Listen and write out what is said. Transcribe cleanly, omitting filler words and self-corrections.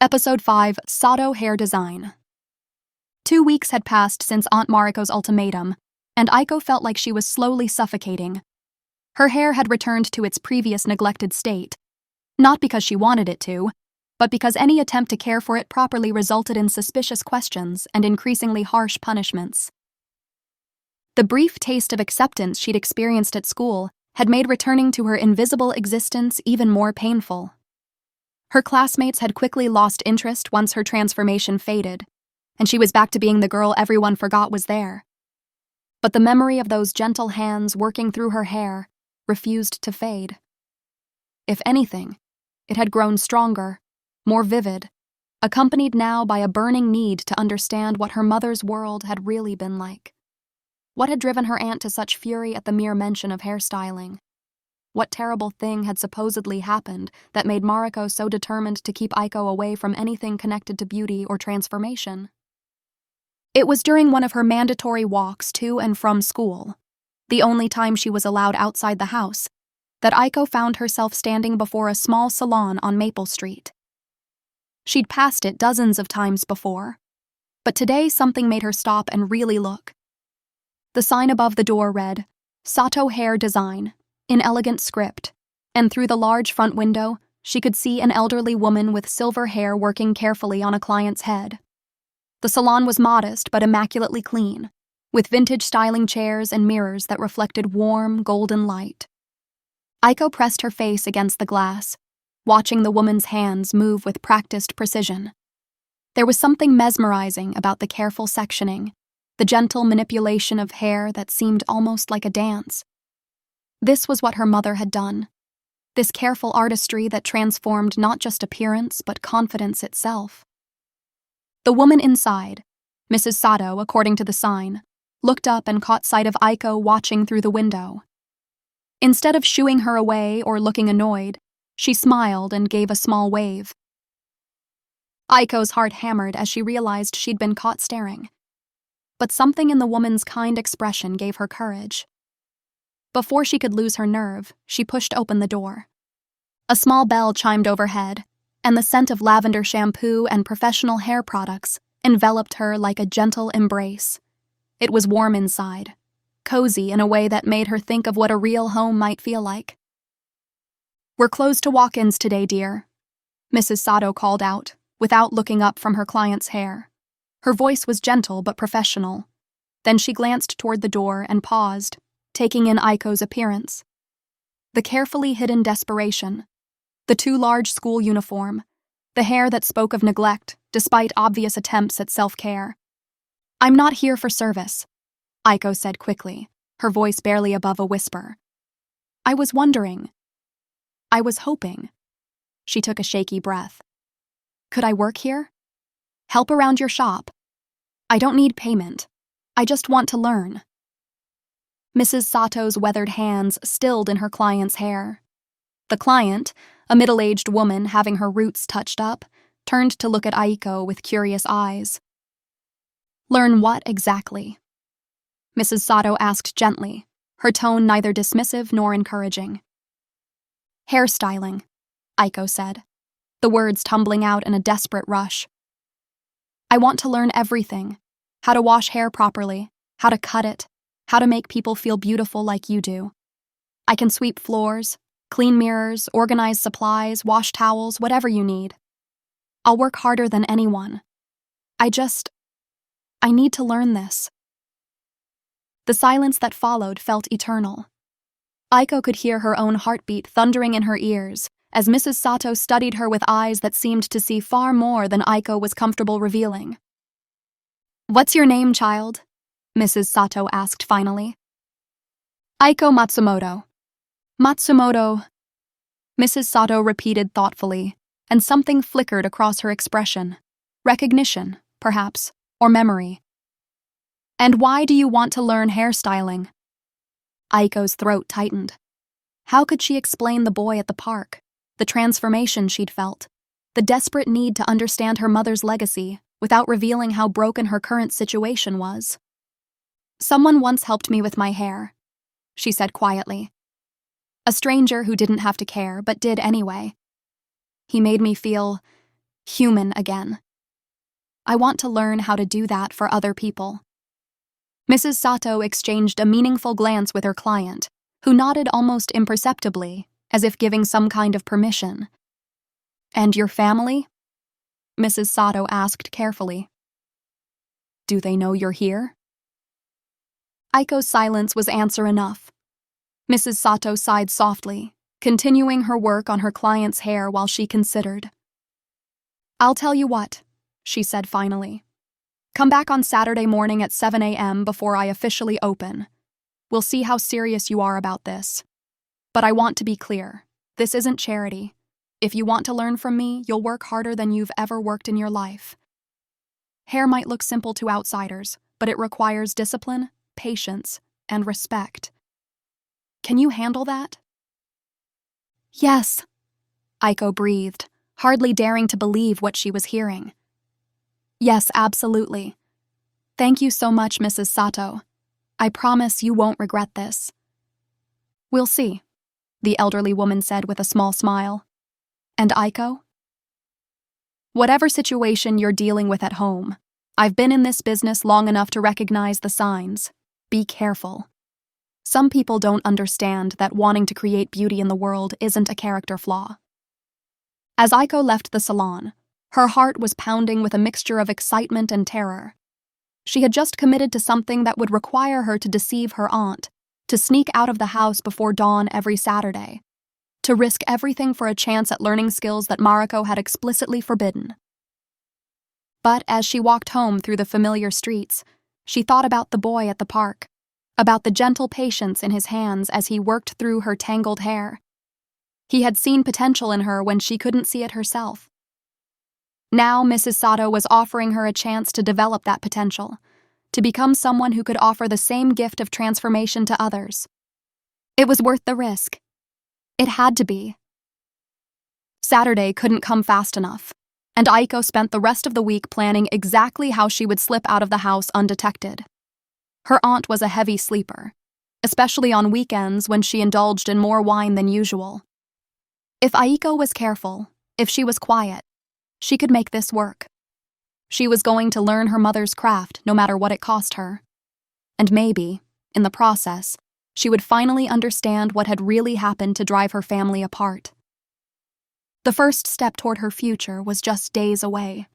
Episode 5, Sato Hair Design. 2 weeks had passed since Aunt Mariko's ultimatum, and Aiko felt like she was slowly suffocating. Her hair had returned to its previous neglected state, not because she wanted it to, but because any attempt to care for it properly resulted in suspicious questions and increasingly harsh punishments. The brief taste of acceptance she'd experienced at school had made returning to her invisible existence even more painful. Her classmates had quickly lost interest once her transformation faded, and she was back to being the girl everyone forgot was there. But the memory of those gentle hands working through her hair refused to fade. If anything, it had grown stronger, more vivid, accompanied now by a burning need to understand what her mother's world had really been like. What had driven her aunt to such fury at the mere mention of hairstyling? What terrible thing had supposedly happened that made Mariko so determined to keep Aiko away from anything connected to beauty or transformation? It was during one of her mandatory walks to and from school, the only time she was allowed outside the house, that Aiko found herself standing before a small salon on Maple Street. She'd passed it dozens of times before, but today something made her stop and really look. The sign above the door read, "Sato Hair Design," in elegant script, and through the large front window, she could see an elderly woman with silver hair working carefully on a client's head. The salon was modest but immaculately clean, with vintage styling chairs and mirrors that reflected warm, golden light. Aiko pressed her face against the glass, watching the woman's hands move with practiced precision. There was something mesmerizing about the careful sectioning, the gentle manipulation of hair that seemed almost like a dance. This was what her mother had done, this careful artistry that transformed not just appearance but confidence itself. The woman inside, Mrs. Sato, according to the sign, looked up and caught sight of Aiko watching through the window. Instead of shooing her away or looking annoyed, she smiled and gave a small wave. Aiko's heart hammered as she realized she'd been caught staring. But something in the woman's kind expression gave her courage. Before she could lose her nerve, she pushed open the door. A small bell chimed overhead, and the scent of lavender shampoo and professional hair products enveloped her like a gentle embrace. It was warm inside, cozy in a way that made her think of what a real home might feel like. "We're closed to walk-ins today, dear," Mrs. Sato called out, without looking up from her client's hair. Her voice was gentle but professional. Then she glanced toward the door and paused, taking in Aiko's appearance. The carefully hidden desperation, the too large school uniform, the hair that spoke of neglect despite obvious attempts at self-care. "I'm not here for service," Aiko said quickly, her voice barely above a whisper. "I was wondering. I was hoping." She took a shaky breath. "Could I work here? Help around your shop? I don't need payment. I just want to learn." Mrs. Sato's weathered hands stilled in her client's hair. The client, a middle-aged woman having her roots touched up, turned to look at Aiko with curious eyes. "Learn what exactly?" Mrs. Sato asked gently, her tone neither dismissive nor encouraging. "Hairstyling," Aiko said, the words tumbling out in a desperate rush. "I want to learn everything, how to wash hair properly, how to cut it, how to make people feel beautiful like you do. I can sweep floors, clean mirrors, organize supplies, wash towels, whatever you need. I'll work harder than anyone. I need to learn this." The silence that followed felt eternal. Aiko could hear her own heartbeat thundering in her ears as Mrs. Sato studied her with eyes that seemed to see far more than Aiko was comfortable revealing. "What's your name, child?" Mrs. Sato asked finally. "Aiko Matsumoto." "Matsumoto," Mrs. Sato repeated thoughtfully, and something flickered across her expression. Recognition, perhaps, or memory. "And why do you want to learn hairstyling?" Aiko's throat tightened. How could she explain the boy at the park, the transformation she'd felt, the desperate need to understand her mother's legacy without revealing how broken her current situation was? "Someone once helped me with my hair," she said quietly. "A stranger who didn't have to care, but did anyway. He made me feel human again. I want to learn how to do that for other people. Mrs. Sato exchanged a meaningful glance with her client, who nodded almost imperceptibly, as if giving some kind of permission. And your family? Mrs. Sato asked carefully. Do they know you're here? Aiko's silence was answer enough. Mrs. Sato sighed softly, continuing her work on her client's hair while she considered. I'll tell you what, she said finally. Come back on Saturday morning at 7 a.m. before I officially open. We'll see how serious you are about this. But I want to be clear, this isn't charity. If you want to learn from me, you'll work harder than you've ever worked in your life. Hair might look simple to outsiders, but it requires discipline, patience, and respect. Can you handle that? Yes, Aiko breathed, hardly daring to believe what she was hearing. Yes, absolutely. Thank you so much, Mrs. Sato. I promise you won't regret this. We'll see, the elderly woman said with a small smile. And Aiko? Whatever situation you're dealing with at home, I've been in this business long enough to recognize the signs. Be careful. Some people don't understand that wanting to create beauty in the world isn't a character flaw. As Aiko left the salon, her heart was pounding with a mixture of excitement and terror. She had just committed to something that would require her to deceive her aunt, to sneak out of the house before dawn every Saturday, to risk everything for a chance at learning skills that Mariko had explicitly forbidden. But as she walked home through the familiar streets, she thought about the boy at the park, about the gentle patience in his hands as he worked through her tangled hair. He had seen potential in her when she couldn't see it herself. Now Mrs. Sato was offering her a chance to develop that potential, to become someone who could offer the same gift of transformation to others. It was worth the risk. It had to be. Saturday couldn't come fast enough, and Aiko spent the rest of the week planning exactly how she would slip out of the house undetected. Her aunt was a heavy sleeper, especially on weekends when she indulged in more wine than usual. If Aiko was careful, if she was quiet, she could make this work. She was going to learn her mother's craft no matter what it cost her. And maybe, in the process, she would finally understand what had really happened to drive her family apart. The first step toward her future was just days away.